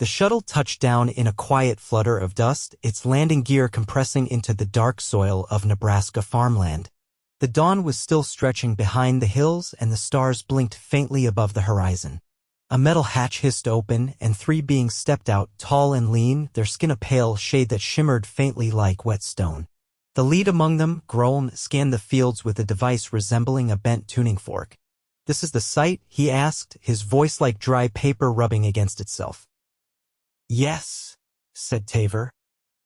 The shuttle touched down in a quiet flutter of dust, its landing gear compressing into the dark soil of Nebraska farmland. The dawn was still stretching behind the hills, and the stars blinked faintly above the horizon. A metal hatch hissed open, and 3 beings stepped out, tall and lean, their skin a pale shade that shimmered faintly like wet stone. The lead among them, Groen, scanned the fields with a device resembling a bent tuning fork. "This is the site?" he asked, his voice like dry paper rubbing against itself. "Yes," said Taver,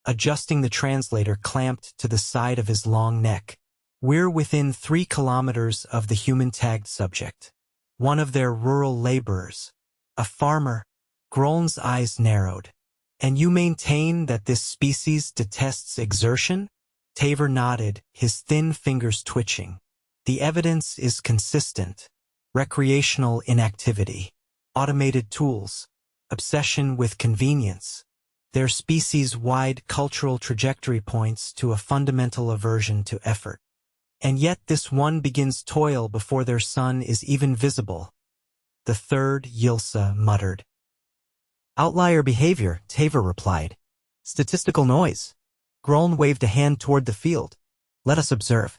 adjusting the translator clamped to the side of his long neck. "We're within 3 kilometers of the human-tagged subject. One of their rural laborers. A farmer." Groen's eyes narrowed. "And you maintain that this species detests exertion?" Taver nodded, his thin fingers twitching. "The evidence is consistent. Recreational inactivity. Automated tools. Obsession with convenience. Their species-wide cultural trajectory points to a fundamental aversion to effort. And yet this one begins toil before their sun is even visible." The third Yilsa muttered. "Outlier behavior," Taver replied. "Statistical noise." Groen waved a hand toward the field. "Let us observe."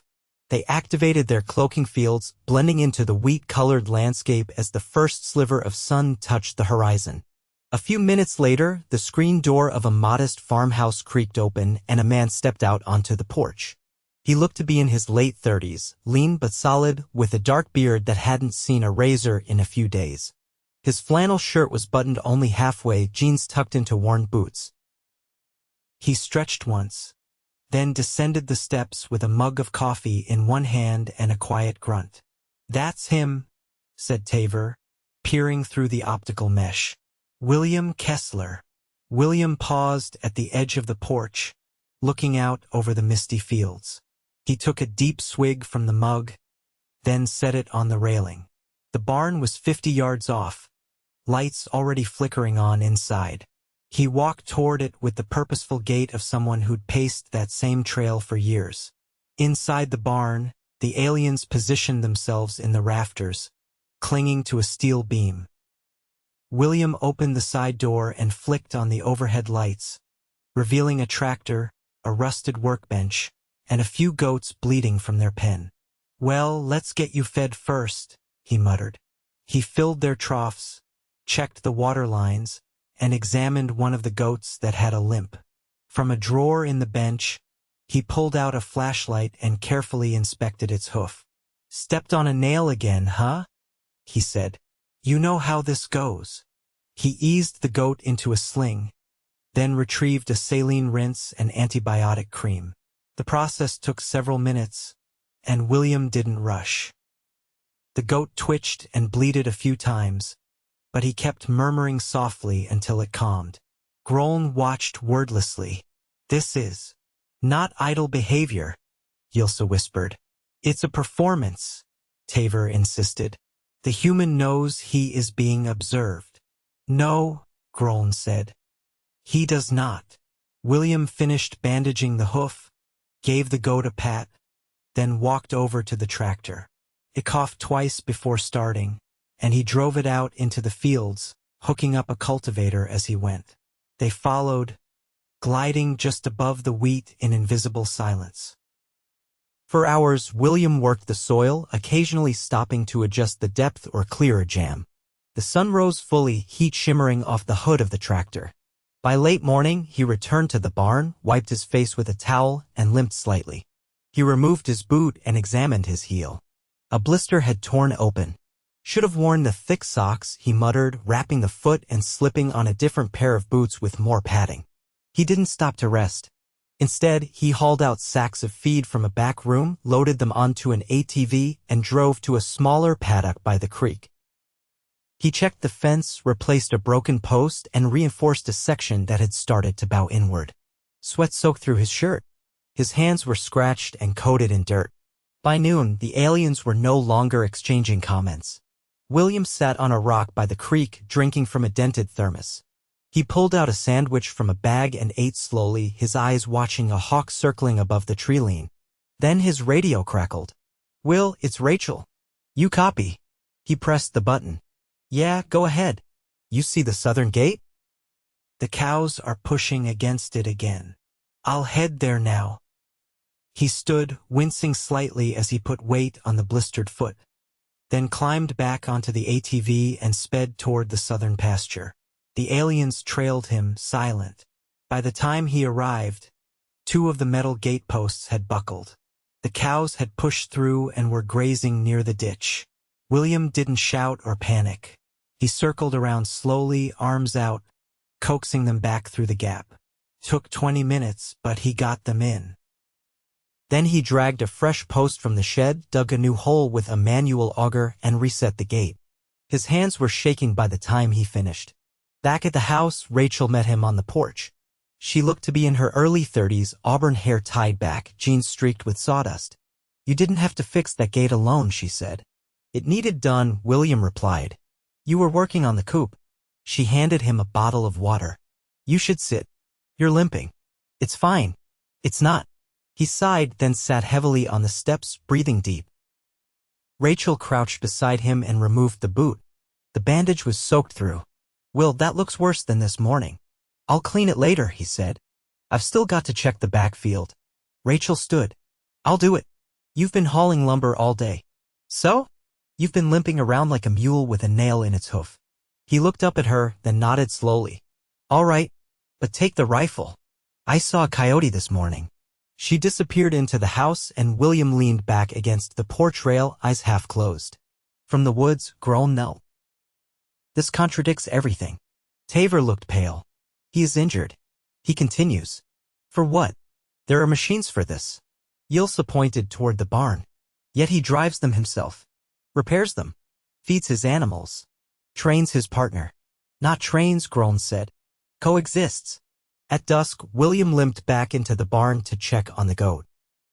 They activated their cloaking fields, blending into the wheat-colored landscape as the first sliver of sun touched the horizon. A few minutes later, the screen door of a modest farmhouse creaked open, and a man stepped out onto the porch. He looked to be in his late 30s, lean but solid, with a dark beard that hadn't seen a razor in a few days. His flannel shirt was buttoned only halfway, jeans tucked into worn boots. He stretched once, then descended the steps with a mug of coffee in one hand and a quiet grunt. "That's him," said Taver, peering through the optical mesh. "William Kessler." William paused at the edge of the porch, looking out over the misty fields. He took a deep swig from the mug, then set it on the railing. The barn was 50 yards off, lights already flickering on inside. He walked toward it with the purposeful gait of someone who'd paced that same trail for years. Inside the barn, the aliens positioned themselves in the rafters, clinging to a steel beam. William opened the side door and flicked on the overhead lights, revealing a tractor, a rusted workbench, and a few goats bleeding from their pen. "Well, let's get you fed first," he muttered. He filled their troughs, checked the water lines, and examined one of the goats that had a limp. From a drawer in the bench, he pulled out a flashlight and carefully inspected its hoof. "Stepped on a nail again, huh?" he said. "You know how this goes." He eased the goat into a sling, then retrieved a saline rinse and antibiotic cream. The process took several minutes, and William didn't rush. The goat twitched and bleated a few times, but he kept murmuring softly until it calmed. Groen watched wordlessly. "This is not idle behavior," Yilsa whispered. "It's a performance," Taver insisted. "The human knows he is being observed." "No," Groen said. "He does not." William finished bandaging the hoof, gave the goat a pat, then walked over to the tractor. It coughed twice before starting, and he drove it out into the fields, hooking up a cultivator as he went. They followed, gliding just above the wheat in invisible silence. For hours, William worked the soil, occasionally stopping to adjust the depth or clear a jam. The sun rose fully, heat shimmering off the hood of the tractor. By late morning, he returned to the barn, wiped his face with a towel, and limped slightly. He removed his boot and examined his heel. A blister had torn open. "Should have worn the thick socks," he muttered, wrapping the foot and slipping on a different pair of boots with more padding. He didn't stop to rest. Instead, he hauled out sacks of feed from a back room, loaded them onto an ATV, and drove to a smaller paddock by the creek. He checked the fence, replaced a broken post, and reinforced a section that had started to bow inward. Sweat soaked through his shirt. His hands were scratched and coated in dirt. By noon, the aliens were no longer exchanging comments. William sat on a rock by the creek, drinking from a dented thermos. He pulled out a sandwich from a bag and ate slowly, his eyes watching a hawk circling above the tree line. Then his radio crackled. "Will, it's Rachel. You copy?" He pressed the button. "Yeah, go ahead. You see the southern gate?" The cows are pushing against it again. I'll head there now. He stood, wincing slightly as he put weight on the blistered foot, then climbed back onto the ATV and sped toward the southern pasture. The aliens trailed him, silent. By the time he arrived, 2 of the metal gateposts had buckled. The cows had pushed through and were grazing near the ditch. William didn't shout or panic. He circled around slowly, arms out, coaxing them back through the gap. Took 20 minutes, but he got them in. Then he dragged a fresh post from the shed, dug a new hole with a manual auger, and reset the gate. His hands were shaking by the time he finished. Back at the house, Rachel met him on the porch. She looked to be in her early 30s, auburn hair tied back, jeans streaked with sawdust. "You didn't have to fix that gate alone," she said. "It needed done," William replied. "You were working on the coop." She handed him a bottle of water. "You should sit. You're limping." "It's fine." "It's not." He sighed, then sat heavily on the steps, breathing deep. Rachel crouched beside him and removed the boot. The bandage was soaked through. "Will, that looks worse than this morning." "I'll clean it later," he said. "I've still got to check the backfield." Rachel stood. "I'll do it. You've been hauling lumber all day." "So? You've been limping around like a mule with a nail in its hoof." He looked up at her, then nodded slowly. "All right, but take the rifle. I saw a coyote this morning." She disappeared into the house, and William leaned back against the porch rail, eyes half closed. From the woods, groan knelt. "This contradicts everything." Taver looked pale. "He is injured." He continues. "For what? There are machines for this." Yilsa pointed toward the barn. "Yet he drives them himself. Repairs them. Feeds his animals. Trains his partner." "Not trains," Groan said. "Coexists." At dusk, William limped back into the barn to check on the goat.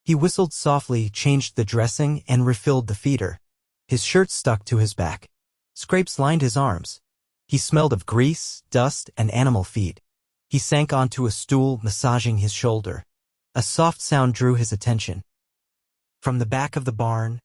He whistled softly, changed the dressing, and refilled the feeder. His shirt stuck to his back. Scrapes lined his arms. He smelled of grease, dust, and animal feed. He sank onto a stool, massaging his shoulder. A soft sound drew his attention. From the back of the barn,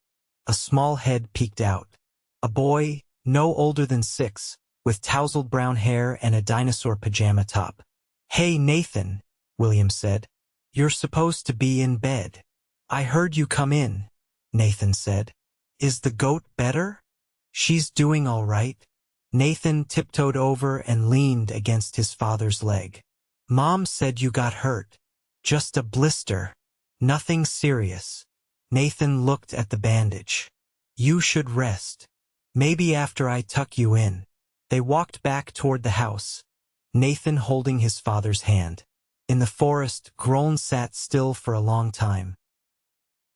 a small head peeked out. A boy, no older than 6, with tousled brown hair and a dinosaur pajama top. "Hey, Nathan," William said. "You're supposed to be in bed." "I heard you come in," Nathan said. "Is the goat better?" "She's doing all right." Nathan tiptoed over and leaned against his father's leg. "Mom said you got hurt." "Just a blister. Nothing serious." Nathan looked at the bandage. "You should rest. Maybe after I tuck you in." They walked back toward the house, Nathan holding his father's hand. In the forest, Groan sat still for a long time.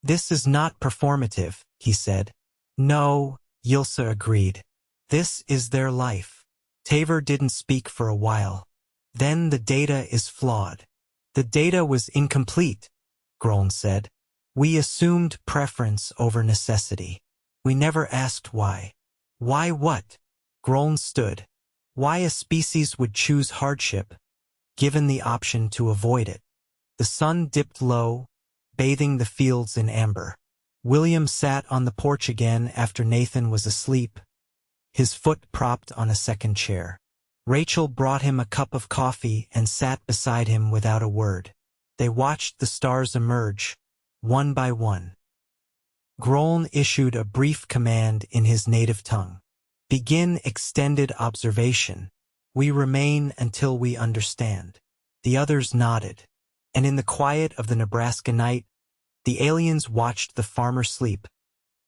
"This is not performative," he said. "No," Yilsa agreed. "This is their life." Taver didn't speak for a while. "Then the data is flawed." "The data was incomplete," Groan said. "We assumed preference over necessity. We never asked why." "Why what?" Groan stood. "Why a species would choose hardship, given the option to avoid it." The sun dipped low, bathing the fields in amber. William sat on the porch again after Nathan was asleep, his foot propped on a second chair. Rachel brought him a cup of coffee and sat beside him without a word. They watched the stars emerge, one by one. Groan issued a brief command in his native tongue. "Begin extended observation. We remain until we understand." The others nodded, and in the quiet of the Nebraska night, the aliens watched the farmer sleep,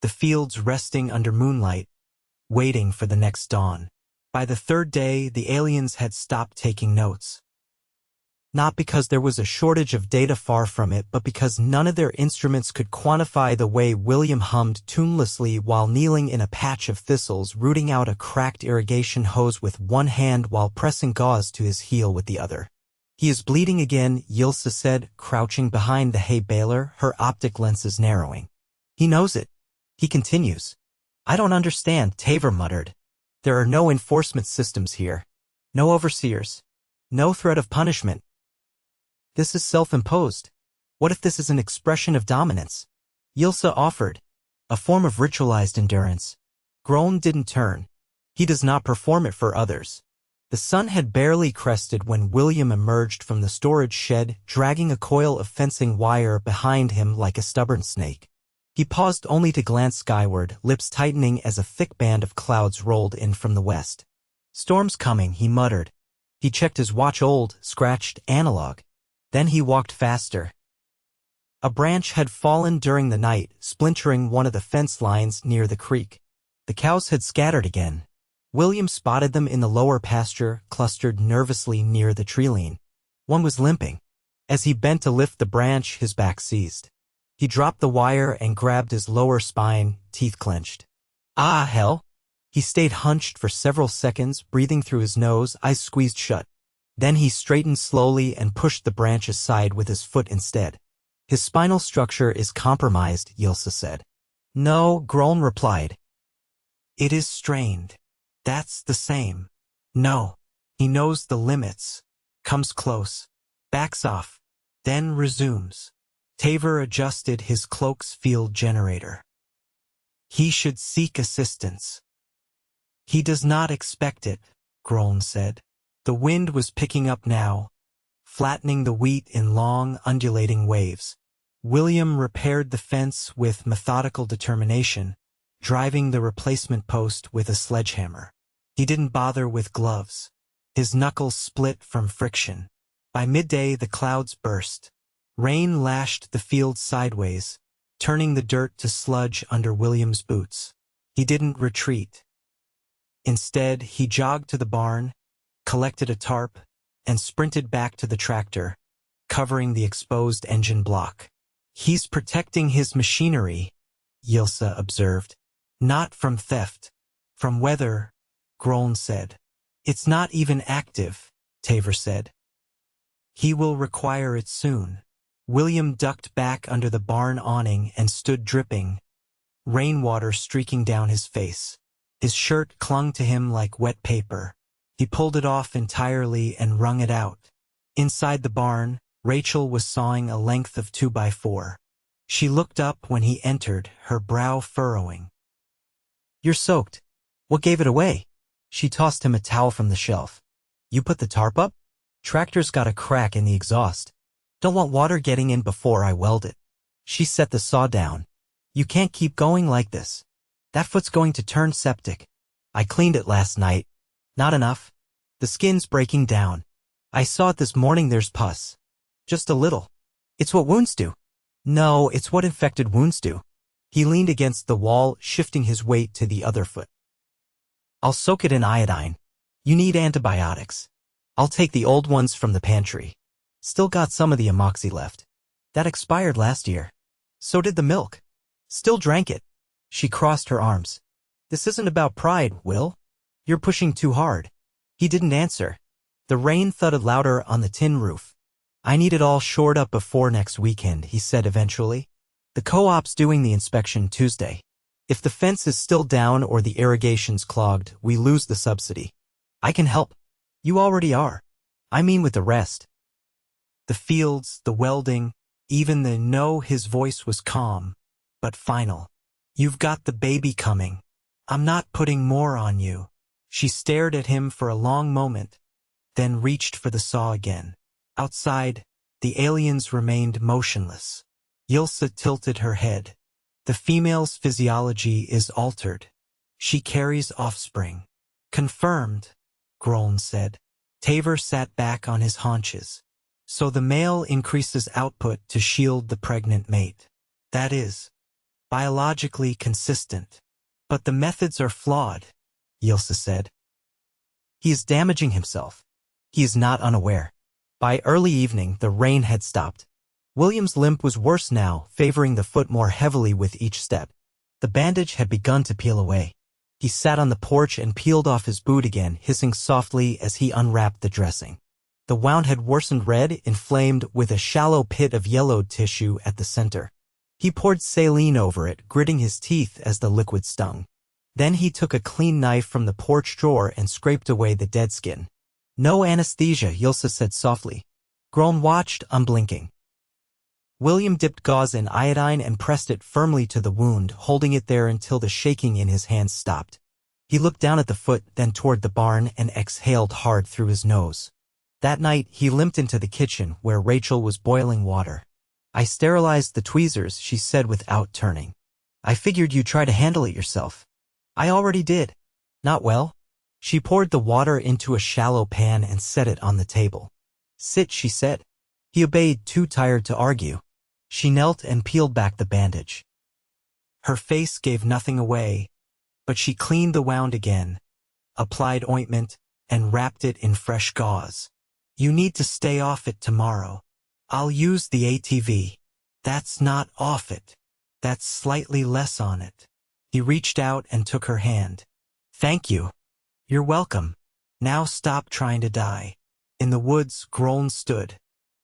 the fields resting under moonlight, waiting for the next dawn. By the 3rd day, the aliens had stopped taking notes. Not because there was a shortage of data, far from it, but because none of their instruments could quantify the way William hummed tunelessly while kneeling in a patch of thistles, rooting out a cracked irrigation hose with one hand while pressing gauze to his heel with the other. "He is bleeding again," Yilsa said, crouching behind the hay baler, her optic lenses narrowing. "He knows it." He continues. "I don't understand," Taver muttered. "There are no enforcement systems here. No overseers. No threat of punishment. This is self-imposed. What if this is an expression of dominance?" Yilsa offered. "A form of ritualized endurance." Groan didn't turn. "He does not perform it for others. The sun had barely crested when William emerged from the storage shed, dragging a coil of fencing wire behind him like a stubborn snake. He paused only to glance skyward, lips tightening as a thick band of clouds rolled in from the west. "Storm's coming," he muttered. He checked his watch, old, scratched analog. Then he walked faster. A branch had fallen during the night, splintering one of the fence lines near the creek. The cows had scattered again. William spotted them in the lower pasture, clustered nervously near the tree-line. One was limping. As he bent to lift the branch, his back seized. He dropped the wire and grabbed his lower spine, teeth clenched. "Ah, hell!" He stayed hunched for several seconds, breathing through his nose, eyes squeezed shut. Then he straightened slowly and pushed the branch aside with his foot instead. "His spinal structure is compromised," Yilsa said. "No," Groen replied. "It is strained. That's the same." "No. He knows the limits. Comes close. Backs off. Then resumes." Taver adjusted his cloak's field generator. "He should seek assistance." "He does not expect it," Groen said. The wind was picking up now, flattening the wheat in long, undulating waves. William repaired the fence with methodical determination, driving the replacement post with a sledgehammer. He didn't bother with gloves. His knuckles split from friction. By midday, the clouds burst. Rain lashed the field sideways, turning the dirt to sludge under William's boots. He didn't retreat. Instead, he jogged to the barn, collected a tarp, and sprinted back to the tractor, covering the exposed engine block. "He's protecting his machinery," Yilsa observed. "Not from theft. From weather," Groen said. "It's not even active," Taver said. "He will require it soon." William ducked back under the barn awning and stood dripping, rainwater streaking down his face. His shirt clung to him like wet paper. He pulled it off entirely and wrung it out. Inside the barn, Rachel was sawing a length of 2x4. She looked up when he entered, her brow furrowing. "You're soaked. What gave it away?" She tossed him a towel from the shelf. "You put the tarp up? Tractor's got a crack in the exhaust. Don't want water getting in before I weld it." She set the saw down. "You can't keep going like this. That foot's going to turn septic. I cleaned it last night. Not enough. The skin's breaking down. I saw it this morning. There's pus. Just a little. It's what wounds do." "No, it's what infected wounds do." He leaned against the wall, shifting his weight to the other foot. "I'll soak it in iodine. You need antibiotics. I'll take the old ones from the pantry. Still got some of the amoxi left. That expired last year. So did the milk. Still drank it." She crossed her arms. "This isn't about pride, Will. You're pushing too hard." He didn't answer. The rain thudded louder on the tin roof. "I need it all shored up before next weekend," he said eventually. "The co-op's doing the inspection Tuesday. If the fence is still down or the irrigation's clogged, we lose the subsidy. I can help. You already are. I mean with the rest. The fields, the welding, even the no." His voice was calm, but final. "You've got the baby coming. I'm not putting more on you." She stared at him for a long moment, then reached for the saw again. Outside, the aliens remained motionless. Yilsa tilted her head. "The female's physiology is altered. She carries offspring." "Confirmed," Groen said. Taver sat back on his haunches. "So the male increases output to shield the pregnant mate. That is biologically consistent. But the methods are flawed," Yilsa said. "He is damaging himself. He is not unaware." By early evening, the rain had stopped. William's limp was worse now, favoring the foot more heavily with each step. The bandage had begun to peel away. He sat on the porch and peeled off his boot again, hissing softly as he unwrapped the dressing. The wound had worsened red, inflamed, with a shallow pit of yellowed tissue at the center. He poured saline over it, gritting his teeth as the liquid stung. Then he took a clean knife from the porch drawer and scraped away the dead skin. "No anesthesia," Yilsa said softly. Groen watched, unblinking. William dipped gauze in iodine and pressed it firmly to the wound, holding it there until the shaking in his hands stopped. He looked down at the foot, then toward the barn, and exhaled hard through his nose. That night, he limped into the kitchen, where Rachel was boiling water. "I sterilized the tweezers," she said without turning. "I figured you'd try to handle it yourself." "I already did." "Not well?" She poured the water into a shallow pan and set it on the table. "Sit," she said. He obeyed, too tired to argue. She knelt and peeled back the bandage. Her face gave nothing away, but she cleaned the wound again, applied ointment, and wrapped it in fresh gauze. "You need to stay off it tomorrow." "I'll use the ATV." "That's not off it. That's slightly less on it." He reached out and took her hand. "Thank you." "You're welcome. Now stop trying to die." In the woods, Groan stood.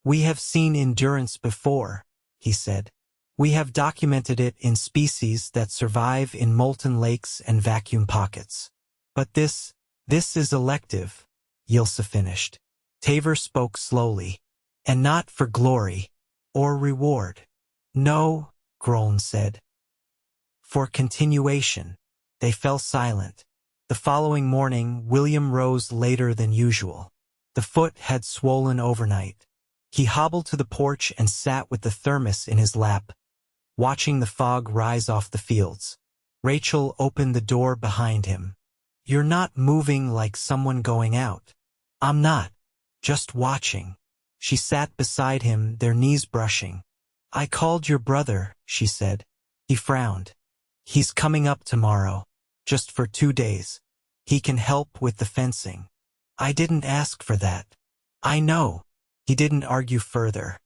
"We have seen endurance before," he said. "We have documented it in species that survive in molten lakes and vacuum pockets. But this is elective," Yilsa finished. Taver spoke slowly. "And not for glory or reward." "No," Groan said. "For continuation." They fell silent. The following morning, William rose later than usual. The foot had swollen overnight. He hobbled to the porch and sat with the thermos in his lap, watching the fog rise off the fields. Rachel opened the door behind him. "You're not moving like someone going out." "I'm not. Just watching." She sat beside him, their knees brushing. "I called your brother," she said. He frowned. "He's coming up tomorrow, just for 2 days. He can help with the fencing." "I didn't ask for that." "I know." He didn't argue further.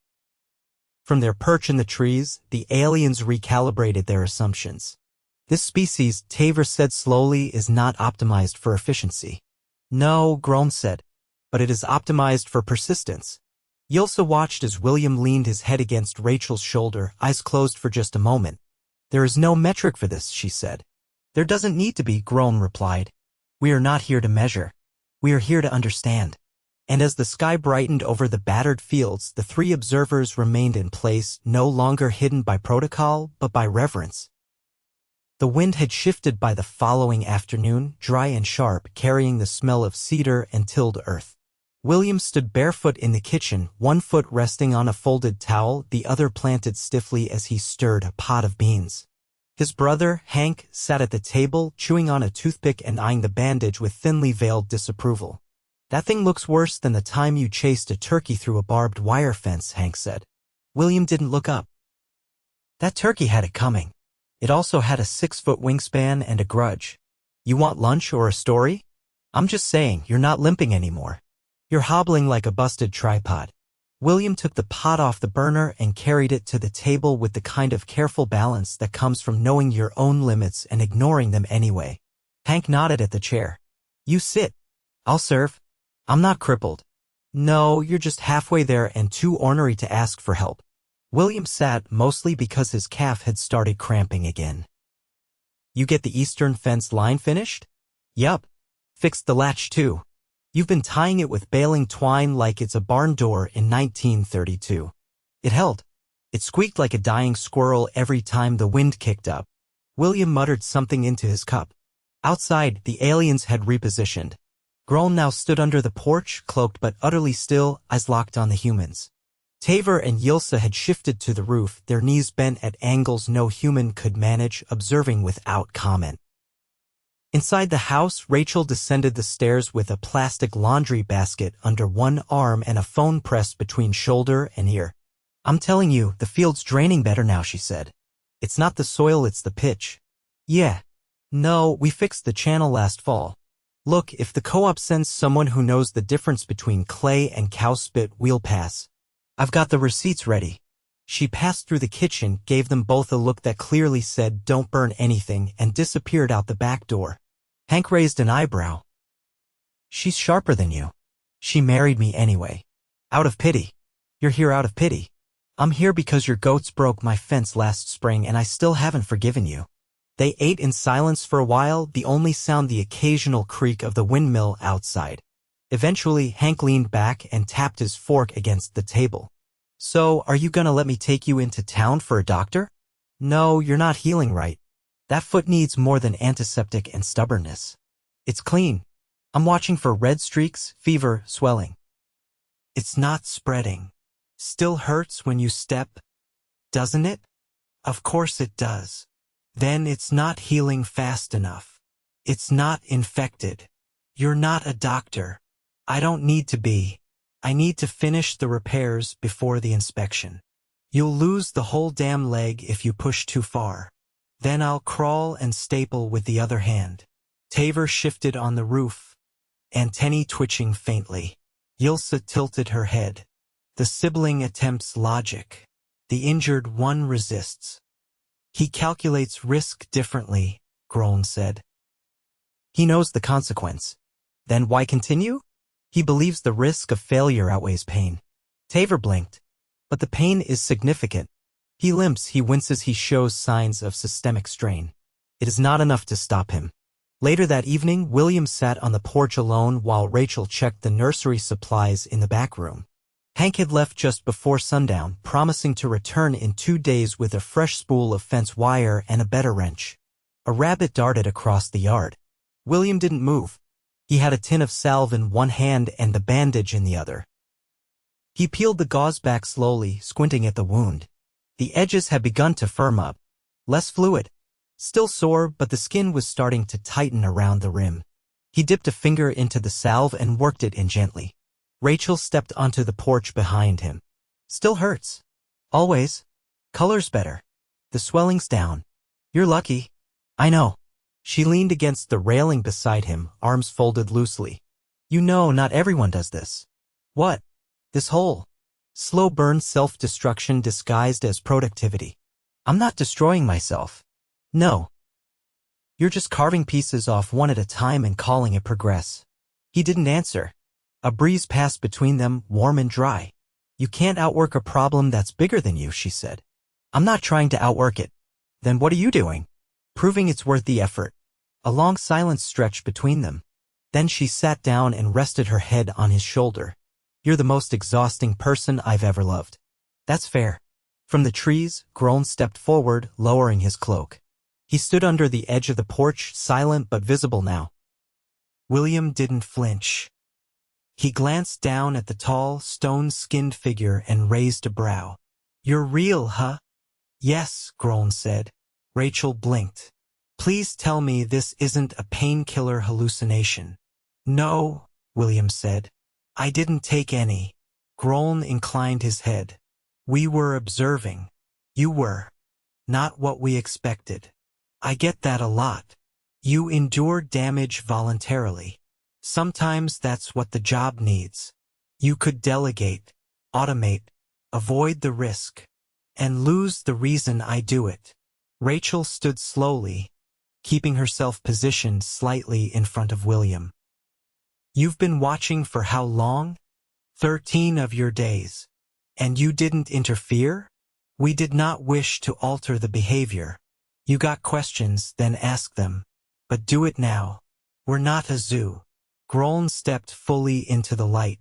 From their perch in the trees, the aliens recalibrated their assumptions. "This species," Taver said slowly, "is not optimized for efficiency." "No," Groan said, "but it is optimized for persistence." Yilsa watched as William leaned his head against Rachel's shoulder, eyes closed for just a moment. "There is no metric for this," she said. "There doesn't need to be," Groan replied. "We are not here to measure. We are here to understand." And as the sky brightened over the battered fields, the three observers remained in place, no longer hidden by protocol, but by reverence. The wind had shifted by the following afternoon, dry and sharp, carrying the smell of cedar and tilled earth. William stood barefoot in the kitchen, one foot resting on a folded towel, the other planted stiffly as he stirred a pot of beans. His brother, Hank, sat at the table, chewing on a toothpick and eyeing the bandage with thinly veiled disapproval. "That thing looks worse than the time you chased a turkey through a barbed wire fence," Hank said. William didn't look up. "That turkey had it coming. It also had a 6-foot wingspan and a grudge. You want lunch or a story? I'm just saying, you're not limping anymore. You're hobbling like a busted tripod." William took the pot off the burner and carried it to the table with the kind of careful balance that comes from knowing your own limits and ignoring them anyway. Hank nodded at the chair. "You sit. I'll serve. I'm not crippled." "No, you're just halfway there and too ornery to ask for help." William sat, mostly because his calf had started cramping again. "You get the eastern fence line finished?" "Yup. Fixed the latch too. You've been tying it with baling twine like it's a barn door in 1932. It held. It squeaked like a dying squirrel every time the wind kicked up." William muttered something into his cup. Outside, the aliens had repositioned. Groan now stood under the porch, cloaked but utterly still, eyes locked on the humans. Taver and Yilsa had shifted to the roof, their knees bent at angles no human could manage, observing without comment. Inside the house, Rachel descended the stairs with a plastic laundry basket under one arm and a phone pressed between shoulder and ear. "I'm telling you, the field's draining better now," she said. "It's not the soil, it's the pitch." "Yeah. No, we fixed the channel last fall. Look, if the co-op sends someone who knows the difference between clay and cow spit, we'll pass. I've got the receipts ready." She passed through the kitchen, gave them both a look that clearly said, "Don't burn anything," and disappeared out the back door. Hank raised an eyebrow. "She's sharper than you. She married me anyway. Out of pity." "You're here out of pity." "I'm here because your goats broke my fence last spring and I still haven't forgiven you." They ate in silence for a while, the only sound the occasional creak of the windmill outside. Eventually, Hank leaned back and tapped his fork against the table. "So, are you gonna let me take you into town for a doctor?" "No, you're not healing right. That foot needs more than antiseptic and stubbornness." It's clean. I'm watching for red streaks, fever, swelling. It's not spreading. Still hurts when you step, doesn't it? Of course it does. Then it's not healing fast enough. It's not infected. You're not a doctor. I don't need to be. I need to finish the repairs before the inspection. You'll lose the whole damn leg if you push too far. Then I'll crawl and staple with the other hand. Taver shifted on the roof, antennae twitching faintly. Yilsa tilted her head. The sibling attempts logic. The injured one resists. He calculates risk differently, Groen said. He knows the consequence. Then why continue? He believes the risk of failure outweighs pain. Taver blinked. But the pain is significant. He limps, he winces, he shows signs of systemic strain. It is not enough to stop him. Later that evening, William sat on the porch alone while Rachel checked the nursery supplies in the back room. Hank had left just before sundown, promising to return in 2 days with a fresh spool of fence wire and a better wrench. A rabbit darted across the yard. William didn't move. He had a tin of salve in one hand and the bandage in the other. He peeled the gauze back slowly, squinting at the wound. The edges had begun to firm up. Less fluid. Still sore, but the skin was starting to tighten around the rim. He dipped a finger into the salve and worked it in gently. Rachel stepped onto the porch behind him. Still hurts. Always. Color's better. The swelling's down. You're lucky. I know. She leaned against the railing beside him, arms folded loosely. You know not everyone does this. What? This whole slow burn self-destruction disguised as productivity. I'm not destroying myself. No. You're just carving pieces off one at a time and calling it progress. He didn't answer. A breeze passed between them, warm and dry. You can't outwork a problem that's bigger than you, she said. I'm not trying to outwork it. Then what are you doing? Proving it's worth the effort. A long silence stretched between them. Then she sat down and rested her head on his shoulder. You're the most exhausting person I've ever loved. That's fair. From the trees, Groen stepped forward, lowering his cloak. He stood under the edge of the porch, silent but visible now. William didn't flinch. He glanced down at the tall, stone-skinned figure and raised a brow. You're real, huh? Yes, Groen said. Rachel blinked. Please tell me this isn't a painkiller hallucination. No, William said. I didn't take any. Groen inclined his head. We were observing. You were. Not what we expected. I get that a lot. You endure damage voluntarily. Sometimes that's what the job needs. You could delegate, automate, avoid the risk, and lose the reason I do it. Rachel stood slowly, keeping herself positioned slightly in front of William. You've been watching for how long? 13 of your days. And you didn't interfere? We did not wish to alter the behavior. You got questions, then ask them. But do it now. We're not a zoo. Groen stepped fully into the light.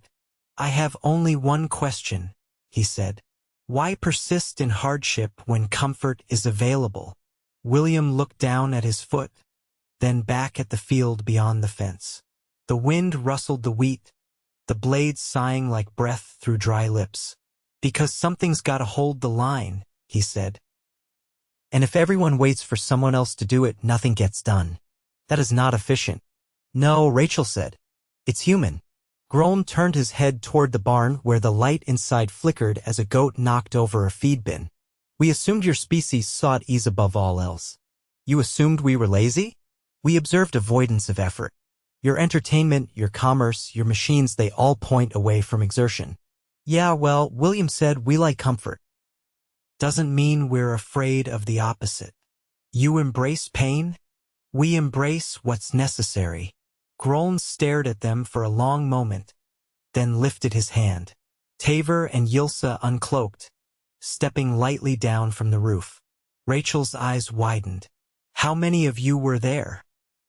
I have only one question, he said. Why persist in hardship when comfort is available? William looked down at his foot, then back at the field beyond the fence. The wind rustled the wheat, the blades sighing like breath through dry lips. Because something's got to hold the line, he said. And if everyone waits for someone else to do it, nothing gets done. That is not efficient. No, Rachel said. It's human. Groen turned his head toward the barn where the light inside flickered as a goat knocked over a feed bin. We assumed your species sought ease above all else. You assumed we were lazy? We observed avoidance of effort. Your entertainment, your commerce, your machines, they all point away from exertion. Yeah, well, William said we like comfort. Doesn't mean we're afraid of the opposite. You embrace pain? We embrace what's necessary. Groen stared at them for a long moment, then lifted his hand. Taver and Yilsa uncloaked, stepping lightly down from the roof. Rachel's eyes widened. How many of you were there?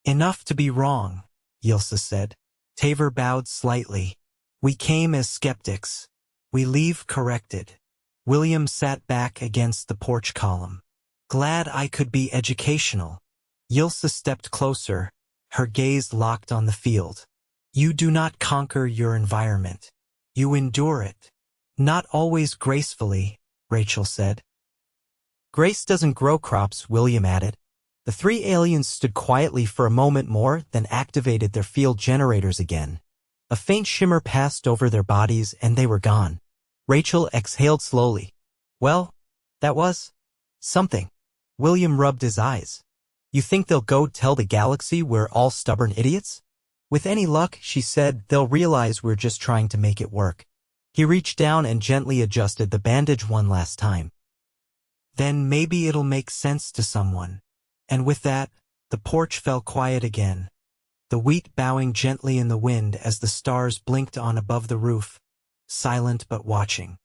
Enough to be wrong, Yilsa said. Taver bowed slightly. We came as skeptics. We leave corrected. William sat back against the porch column. Glad I could be educational. Yilsa stepped closer, her gaze locked on the field. You do not conquer your environment. You endure it. Not always gracefully, Rachel said. Grace doesn't grow crops, William added. The three aliens stood quietly for a moment more, then activated their field generators again. A faint shimmer passed over their bodies and they were gone. Rachel exhaled slowly. Well, that was something. William rubbed his eyes. You think they'll go tell the galaxy we're all stubborn idiots? With any luck, she said, they'll realize we're just trying to make it work. He reached down and gently adjusted the bandage one last time. Then maybe it'll make sense to someone. And with that, the porch fell quiet again, the wheat bowing gently in the wind as the stars blinked on above the roof, silent but watching.